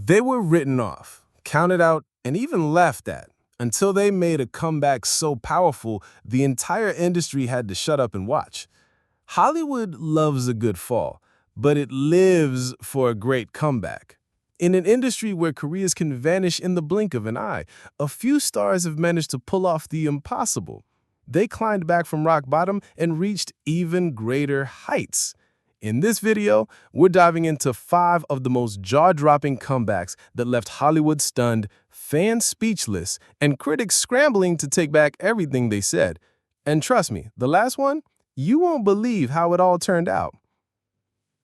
They were written off, counted out, and even laughed at until they made a comeback so powerful the entire industry had to shut up and watch. Hollywood loves a good fall, but it lives for a great comeback. In an industry where careers can vanish in the blink of an eye, a few stars have managed to pull off the impossible. They climbed back from rock bottom and reached even greater heights. In this video, we're diving into 5 of the most jaw-dropping comebacks that left Hollywood stunned, fans speechless, and critics scrambling to take back everything they said. And trust me, the last one, you won't believe how it all turned out.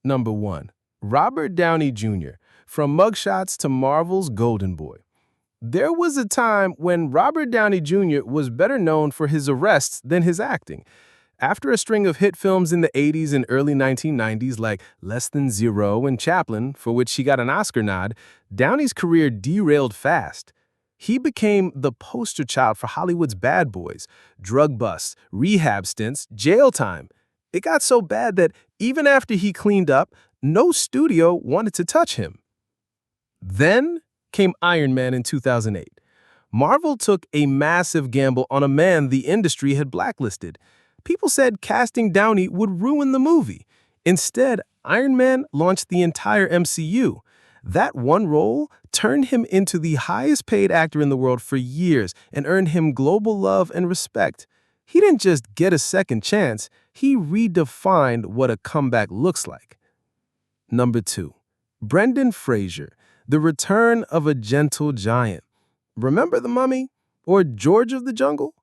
Number 1. Robert Downey Jr., from mugshots to Marvel's Golden Boy. There was a time when Robert Downey Jr. was better known for his arrests than his acting. After a string of hit films in the 80s and early 1990s like Less Than Zero and Chaplin, for which he got an Oscar nod, Downey's career derailed fast. He became the poster child for Hollywood's bad boys, drug busts, rehab stints, jail time. It got so bad that even after he cleaned up, no studio wanted to touch him. Then came Iron Man in 2008. Marvel took a massive gamble on a man the industry had blacklisted. People said casting Downey would ruin the movie. Instead, Iron Man launched the entire MCU. That one role turned him into the highest-paid actor in the world for years and earned him global love and respect. He didn't just get a second chance, he redefined what a comeback looks like. Number 2. Brendan Fraser, the return of a gentle giant. Remember The Mummy? Or George of the Jungle?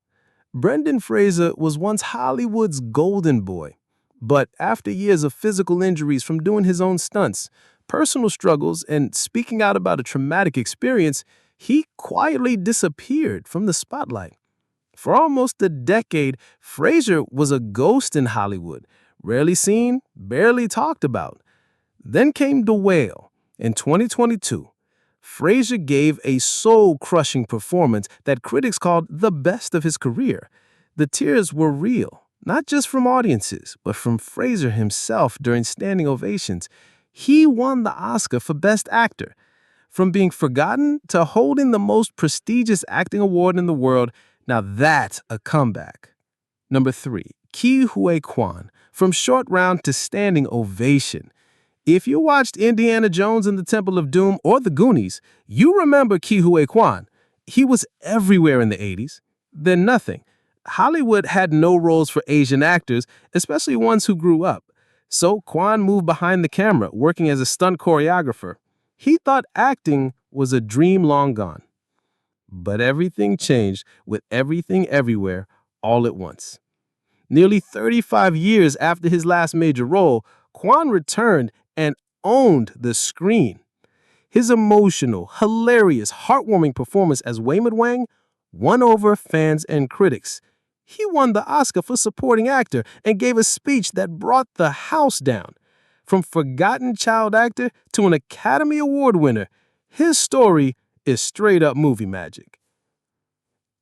Brendan Fraser was once Hollywood's golden boy. But after years of physical injuries from doing his own stunts, personal struggles, and speaking out about a traumatic experience, he quietly disappeared from the spotlight. For almost a decade, Fraser was a ghost in Hollywood, rarely seen, barely talked about. Then came The Whale in 2022. Fraser gave a soul-crushing performance that critics called the best of his career. The tears were real, not just from audiences, but from Fraser himself during standing ovations. He won the Oscar for Best Actor. From being forgotten to holding the most prestigious acting award in the world, now that's a comeback. Number 3. Huy Quan, from short round to standing ovation. If you watched Indiana Jones and the Temple of Doom or The Goonies, you remember Huy Quan. He was everywhere in the 80s. Then nothing. Hollywood had no roles for Asian actors, especially ones who grew up. So Quan moved behind the camera, working as a stunt choreographer. He thought acting was a dream long gone. But everything changed with Everything Everywhere all at once. Nearly 35 years after his last major role, Quan returned and owned the screen. His emotional, hilarious, heartwarming performance as Waymond Wang won over fans and critics. He won the Oscar for supporting actor and gave a speech that brought the house down. From forgotten child actor to an Academy Award winner, his story is straight-up movie magic.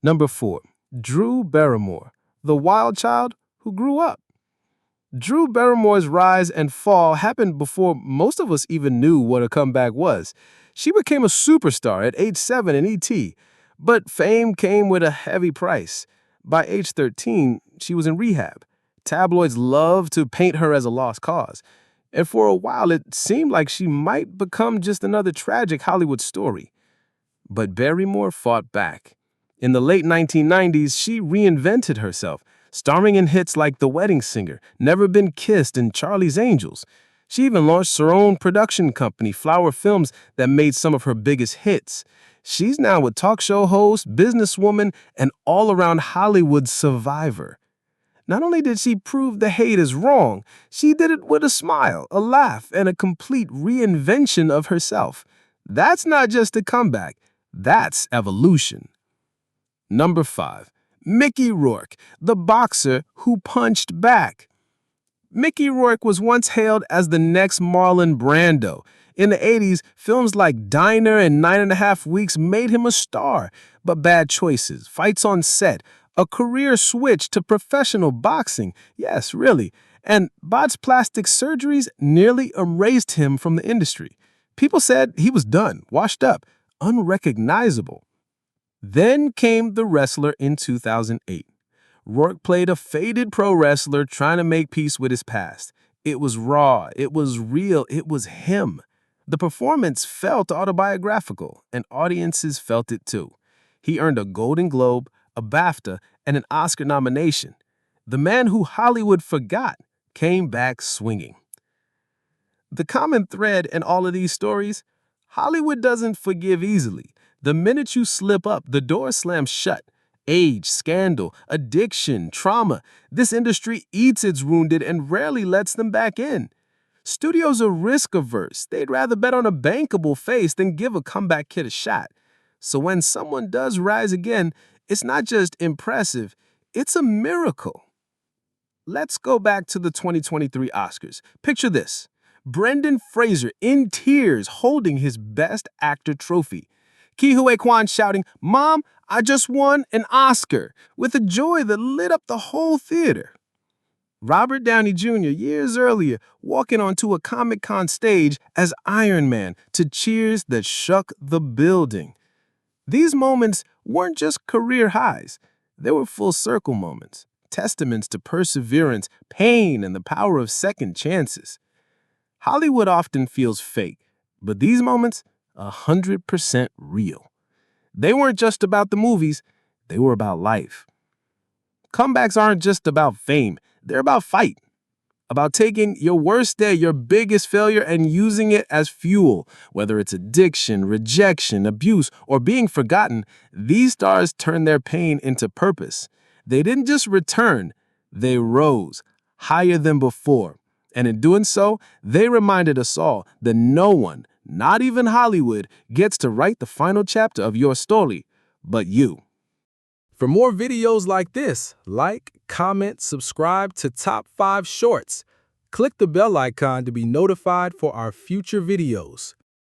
Number 4. Drew Barrymore, the wild child who grew up. Drew Barrymore's rise and fall happened before most of us even knew what a comeback was. She became a superstar at age 7 in E.T., but fame came with a heavy price. By age 13, she was in rehab. Tabloids loved to paint her as a lost cause. And for a while, it seemed like she might become just another tragic Hollywood story. But Barrymore fought back. In the late 1990s, she reinvented herself, starring in hits like The Wedding Singer, Never Been Kissed, and Charlie's Angels. She even launched her own production company, Flower Films, that made some of her biggest hits. She's now a talk show host, businesswoman, and all-around Hollywood survivor. Not only did she prove the hate is wrong, she did it with a smile, a laugh, and a complete reinvention of herself. That's not just a comeback, that's evolution. Number 5. Mickey Rourke, the boxer who punched back. Mickey Rourke was once hailed as the next Marlon Brando. In the 80s, films like Diner and 9½ Weeks made him a star. But bad choices, fights on set, a career switch to professional boxing, yes, really, and botched plastic surgeries nearly erased him from the industry. People said he was done, washed up, unrecognizable. Then came The Wrestler in 2008. Rourke played a faded pro wrestler trying to make peace with his past. It was raw, it was real, it was him. The performance felt autobiographical, and audiences felt it too. He earned a Golden Globe, a BAFTA, and an Oscar nomination. The man who Hollywood forgot came back swinging. The common thread in all of these stories: Hollywood doesn't forgive easily. The minute you slip up, the door slams shut. Age, scandal, addiction, trauma. This industry eats its wounded and rarely lets them back in. Studios are risk-averse. They'd rather bet on a bankable face than give a comeback kid a shot. So when someone does rise again, it's not just impressive, it's a miracle. Let's go back to the 2023 Oscars. Picture this: Brendan Fraser in tears holding his Best Actor trophy. Huy Quan shouting, "Mom, I just won an Oscar," with a joy that lit up the whole theater. Robert Downey Jr. years earlier walking onto a Comic-Con stage as Iron Man to cheers that shook the building. These moments weren't just career highs. They were full-circle moments, testaments to perseverance, pain, and the power of second chances. Hollywood often feels fake, but these moments, 100% real. They weren't just about the movies, they were about life. Comebacks aren't just about fame, they're about fight. About taking your worst day, your biggest failure, and using it as fuel. Whether it's addiction, rejection, abuse, or being forgotten, these stars turned their pain into purpose. They didn't just return, they rose, higher than before. And in doing so, they reminded us all that no one, not even Hollywood, gets to write the final chapter of your story, but you. For more videos like this, like, comment, subscribe to Top 5 Shorts. Click the bell icon to be notified for our future videos.